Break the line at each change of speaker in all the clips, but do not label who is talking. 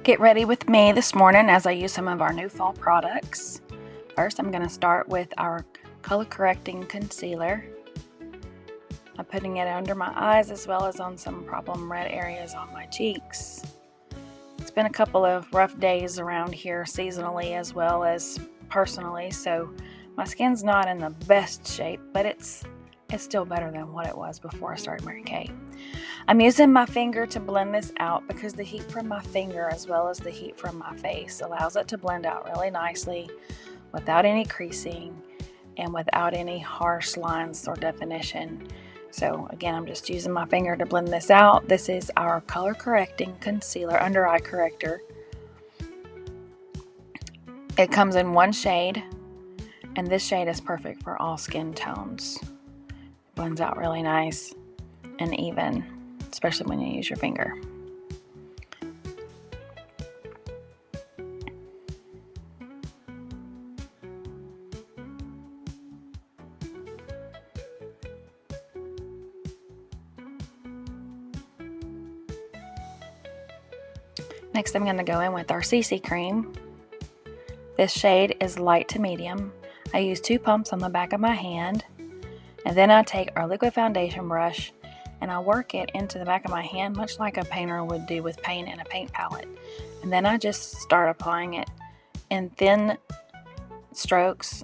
Get ready with me this morning as I use some of our new fall products. First, I'm going to start with our color correcting concealer. I'm putting it under my eyes as well as on some problem red areas on my cheeks. It's been a couple of rough days around here seasonally as well as personally, so my skin's not in the best shape, but it's still better than what it was before I started Mary Kay. I'm using my finger to blend this out because the heat from my finger as well as the heat from my face allows it to blend out really nicely without any creasing and without any harsh lines or definition. So again, I'm just using my finger to blend this out. This is our color correcting concealer, under eye corrector. It comes in one shade, and this shade is perfect for all skin tones. It blends out really nice and even, especially when you use your finger. Next, I'm going to go in with our CC cream. This shade is light to medium. I use 2 pumps on the back of my hand, and then I take our liquid foundation brush and I work it into the back of my hand much like a painter would do with paint in a paint palette. And then I just start applying it in thin strokes.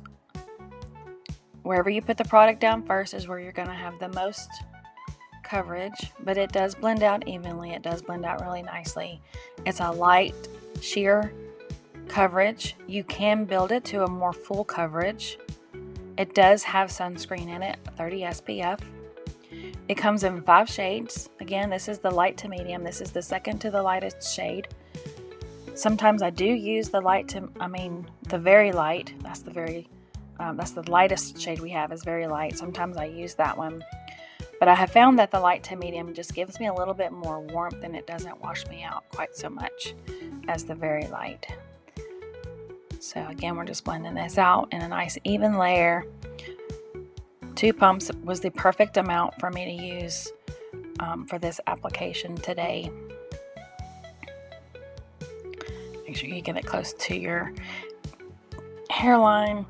Wherever you put the product down first is where you're going to have the most coverage, but it does blend out evenly. It does blend out really nicely. It's a light sheer coverage. You can build it to a more full coverage. It does have sunscreen in it, 30 SPF. It comes in 5 shades. Again, this is the light to medium. This is the second to the lightest shade. Sometimes I do use the the very light. That's the lightest shade we have is very light. Sometimes I use that one. But I have found that the light to medium just gives me a little bit more warmth and it doesn't wash me out quite so much as the very light. So again, we're just blending this out in a nice even layer. 2 pumps was the perfect amount for me to use for this application today. Make sure you get it close to your hairline.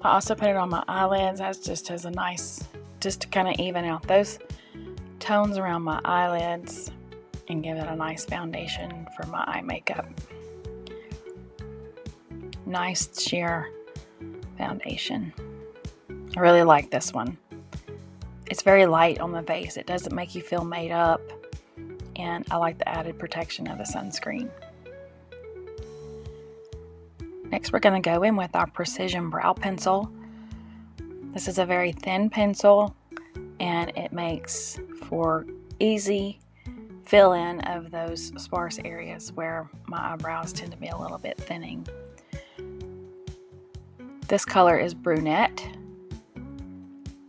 I also put it on my eyelids. That's just as a nice, just to kind of even out those tones around my eyelids and give it a nice foundation for my eye makeup. Nice sheer foundation. I really like this one. It's very light on the face. It doesn't make you feel made up, and I like the added protection of the sunscreen. Next, we're going to go in with our Precision Brow Pencil. This is a very thin pencil, and it makes for easy fill-in of those sparse areas where my eyebrows tend to be a little bit thinning. This color is Brunette.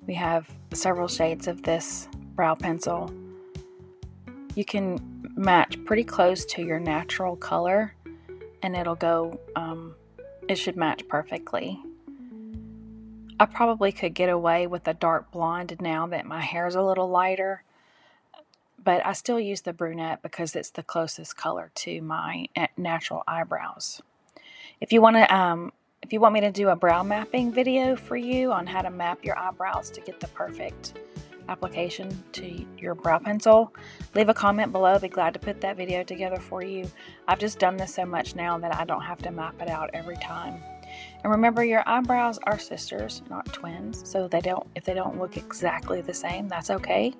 We have several shades of this brow pencil. You can match pretty close to your natural color, and it'll go, it should match perfectly. I probably could get away with a dark blonde now that my hair is a little lighter, but I still use the brunette because it's the closest color to my natural eyebrows. If you want me to do a brow mapping video for you on how to map your eyebrows to get the perfect application to your brow pencil, leave a comment below. I'd be glad to put that video together for you. I've just done this so much now that I don't have to map it out every time. And remember, your eyebrows are sisters, not twins, so if they don't look exactly the same, that's okay.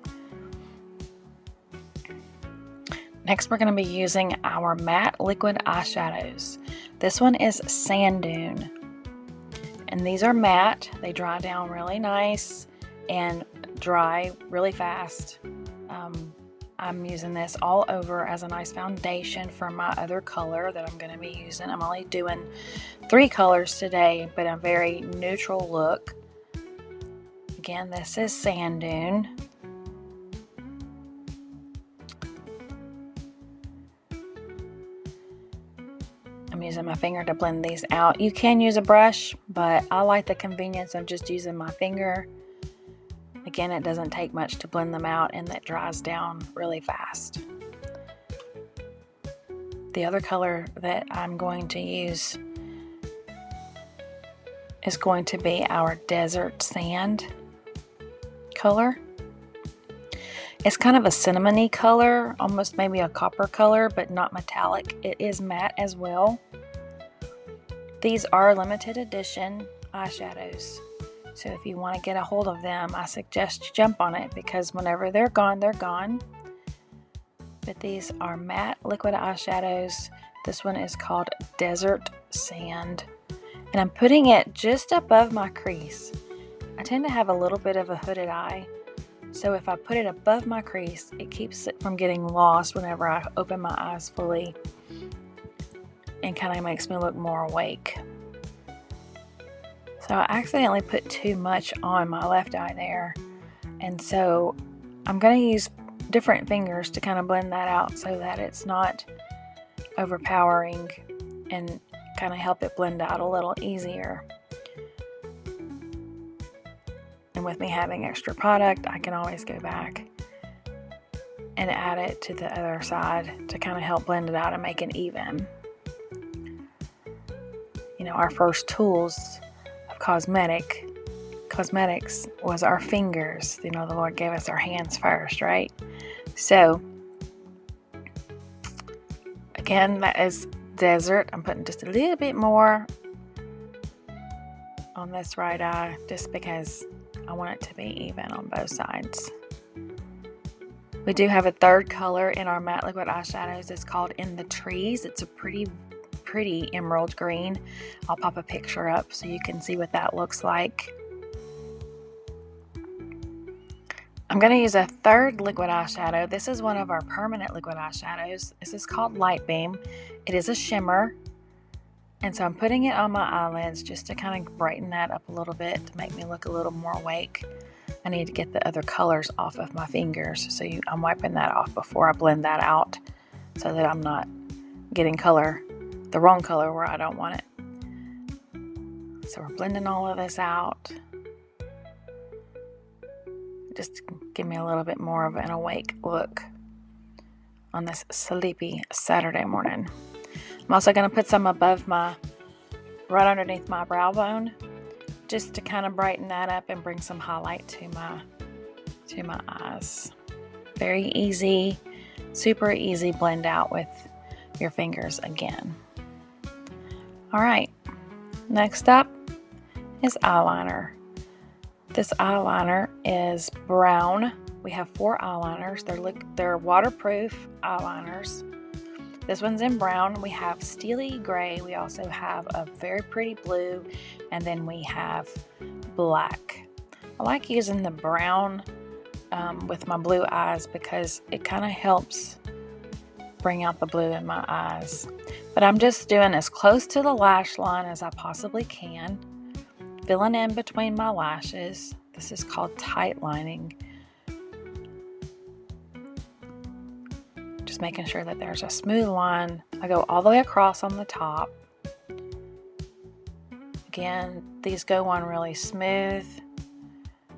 Next, we're going to be using our matte liquid eyeshadows. This one is Sand Dune, and these are matte. They dry down really nice and dry really fast. I'm using this all over as a nice foundation for my other color that I'm going to be using. I'm only doing 3 colors today, but a very neutral look. Again, this is Sand Dune. I'm using my finger to blend these out. You can use a brush, but I like the convenience of just using my finger. Again, it doesn't take much to blend them out, and that dries down really fast. The other color that I'm going to use is going to be our Desert Sand color. It's kind of a cinnamony color, almost maybe a copper color, but not metallic. It is matte as well. These are limited edition eyeshadows, so if you want to get a hold of them, I suggest you jump on it, because whenever they're gone, they're gone. But these are matte liquid eyeshadows. This one is called Desert Sand, and I'm putting it just above my crease. I tend to have a little bit of a hooded eye, so if I put it above my crease, it keeps it from getting lost whenever I open my eyes fully, and kind of makes me look more awake. So I accidentally put too much on my left eye there, and so I'm going to use different fingers to kind of blend that out so that it's not overpowering, and kind of help it blend out a little easier. And with me having extra product, I can always go back and add it to the other side to kind of help blend it out and make it even. You know, our first tools of cosmetics was our fingers. You know, the Lord gave us our hands first, right? So, again, that is Desert. I'm putting just a little bit more on this right eye, just because I want it to be even on both sides. We do have a third color in our matte liquid eyeshadows. It's called In the Trees. It's a pretty emerald green. I'll pop a picture up so you can see what that looks like. I'm going to use a third liquid eyeshadow. This is one of our permanent liquid eyeshadows. This is called Light Beam. It is a shimmer. And so I'm putting it on my eyelids just to kind of brighten that up a little bit, to make me look a little more awake. I need to get the other colors off of my fingers, so I'm wiping that off before I blend that out, so that I'm not getting the wrong color where I don't want it. So we're blending all of this out. Just give me a little bit more of an awake look on this sleepy Saturday morning. I'm also going to put some above right underneath my brow bone, just to kind of brighten that up and bring some highlight to my eyes. Very easy, super easy blend out with your fingers again. All right, next up is eyeliner. This eyeliner is brown. We have 4 eyeliners. They're waterproof eyeliners. This one's in brown. We have steely gray. We also have a very pretty blue, and then we have black. I like using the brown with my blue eyes, because it kind of helps bring out the blue in my eyes. But I'm just doing as close to the lash line as I possibly can, filling in between my lashes. This is called tight lining. Just making sure that there's a smooth line. I go all the way across on the top. Again, these go on really smooth.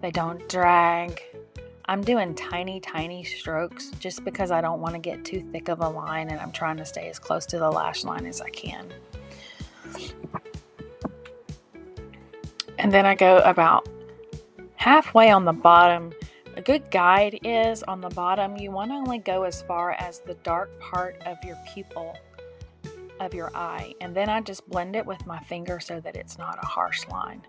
They don't drag. I'm doing tiny strokes just because I don't want to get too thick of a line, and I'm trying to stay as close to the lash line as I can. And then I go about halfway on the bottom. A good guide is on the bottom, you want to only go as far as the dark part of your pupil of your eye. And then I just blend it with my finger so that it's not a harsh line.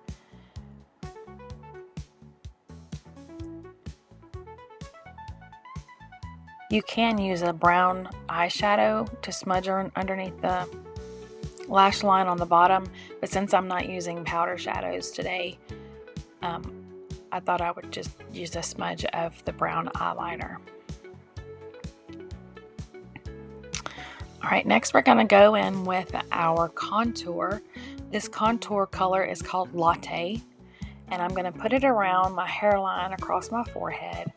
You can use a brown eyeshadow to smudge underneath the lash line on the bottom, but since I'm not using powder shadows today, I thought I would just use a smudge of the brown eyeliner. All right, next we're going to go in with our contour. This contour color is called Latte, and I'm going to put it around my hairline, across my forehead,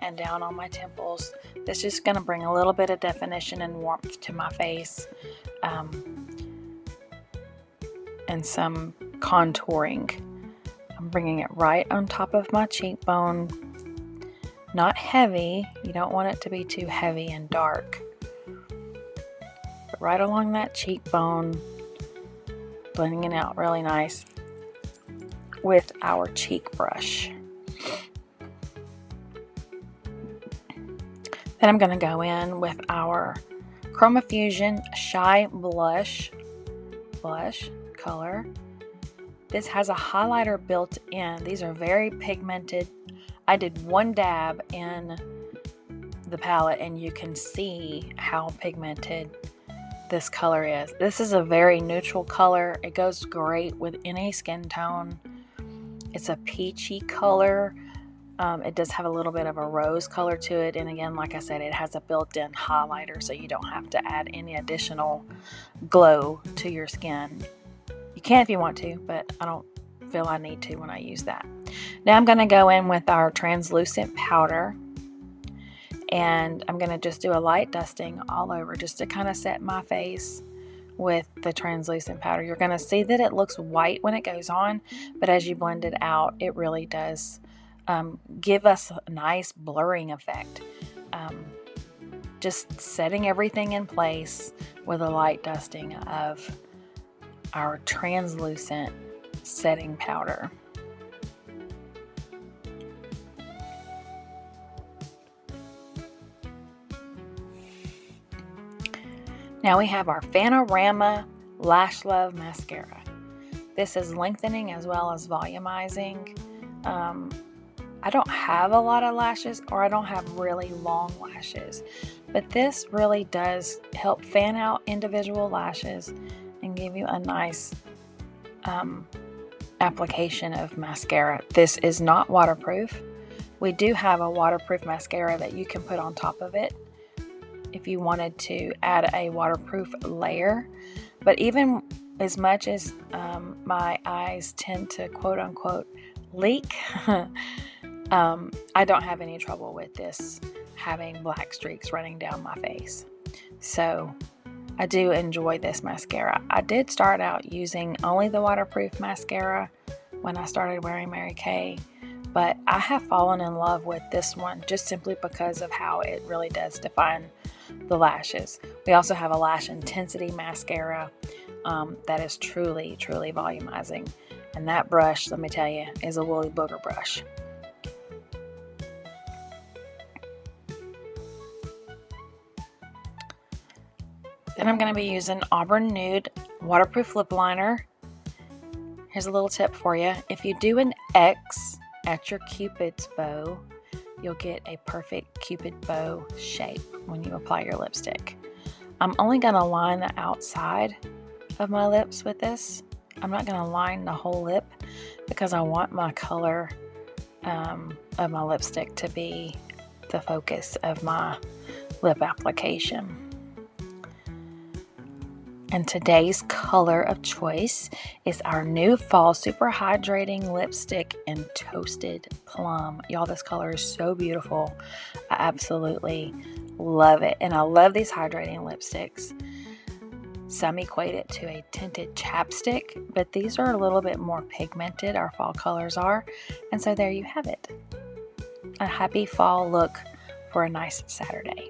and down on my temples. This is going to bring a little bit of definition and warmth to my face, and some contouring. I'm bringing it right on top of my cheekbone. Not heavy. You don't want it to be too heavy and dark. but right along that cheekbone, blending it out really nice with our cheek brush. Then I'm going to go in with our Chromafusion Shy Blush color. This has a highlighter built in. These are very pigmented. I did one dab in the palette and you can see how pigmented this color is. This is a very neutral color. It goes great with any skin tone. It's a peachy color. It does have a little bit of a rose color to it, and again, like I said, it has a built-in highlighter, so you don't have to add any additional glow to your skin. You can if you want to, but I don't feel I need to when I use that. Now I'm going to go in with our translucent powder, and I'm going to just do a light dusting all over just to kind of set my face with the translucent powder. You're going to see that it looks white when it goes on, but as you blend it out, it really does give us a nice blurring effect. Just setting everything in place with a light dusting of our translucent setting powder. Now we have our Fanorama Lash Love Mascara. This is lengthening as well as volumizing. I don't have a lot of lashes, or I don't have really long lashes, but this really does help fan out individual lashes and give you a nice application of mascara. This is not waterproof. We do have a waterproof mascara that you can put on top of it if you wanted to add a waterproof layer, but even as much as my eyes tend to quote unquote leak, I don't have any trouble with this having black streaks running down my face. So I do enjoy this mascara. I did start out using only the waterproof mascara when I started wearing Mary Kay, but I have fallen in love with this one just simply because of how it really does define the lashes. We also have a lash intensity mascara that is truly volumizing, and that brush, let me tell you, is a woolly booger brush. Then I'm going to be using Auburn Nude waterproof lip liner. Here's a little tip for you. If you do an X at your Cupid's bow, you'll get a perfect Cupid bow shape when you apply your lipstick. I'm only going to line the outside of my lips with this. I'm not going to line the whole lip because I want my color of my lipstick to be the focus of my lip application. And today's color of choice is our new Fall Super Hydrating Lipstick in Toasted Plum. Y'all, this color is so beautiful. I absolutely love it. And I love these hydrating lipsticks. Some equate it to a tinted chapstick, but these are a little bit more pigmented, our fall colors are. And so there you have it. A happy fall look for a nice Saturday.